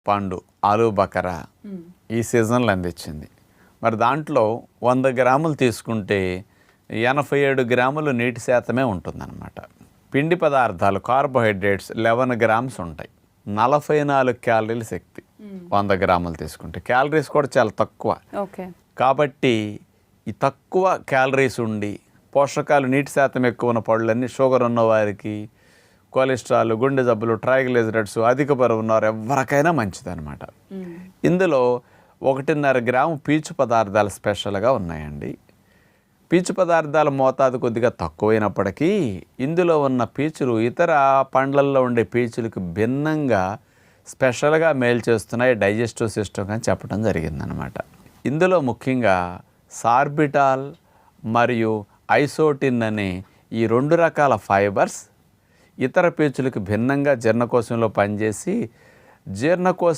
పండు ఆలూ బకరా ఈ సీజన్లో అందించింది. మరి దాంట్లో 100 గ్రాములు తీసుకుంటే 87 గ్రాములు నీటి శాతమే ఉంటుందన్నమాట. పిండి పదార్థాలు కార్బోహైడ్రేట్స్ 11 గ్రామ్స్ ఉంటాయి. 44 క్యాలరీల శక్తి 100 గ్రాములు తీసుకుంటే. క్యాలరీస్ కూడా చాలా తక్కువ. కాబట్టి ఈ తక్కువ క్యాలరీస్ ఉండి పోషకాలు నీటి శాతం ఎక్కువ ఉన్న పళ్ళన్నీ షుగర్ ఉన్న వారికి, కొలెస్ట్రాల్, గుండె జబ్బులు, ట్రైగ్లిజరైడ్స్, అధిక బరువు ఉన్నవారు ఎవరికైనా మంచిదన్నమాట. ఇందులో 1.5 గ్రాము పీచు పదార్థాలు స్పెషల్గా ఉన్నాయండి. పీచు పదార్థాల మోతాదు కొద్దిగా తక్కువైనప్పటికీ ఇందులో ఉన్న పీచులు ఇతర పండ్లల్లో ఉండే పీచులకు భిన్నంగా స్పెషల్గా మేలు చేస్తున్నాయి డైజెస్టివ్ సిస్టమ్ అని చెప్పడం జరిగిందనమాట. ఇందులో ముఖ్యంగా సార్బిటాల్ మరియు ఐసోటిన్ అనే ఈ 2 రకాల ఫైబర్స్ ఇతర పీచులకు భిన్నంగా జీర్ణకోశంలో పనిచేసి జీర్ణకోశ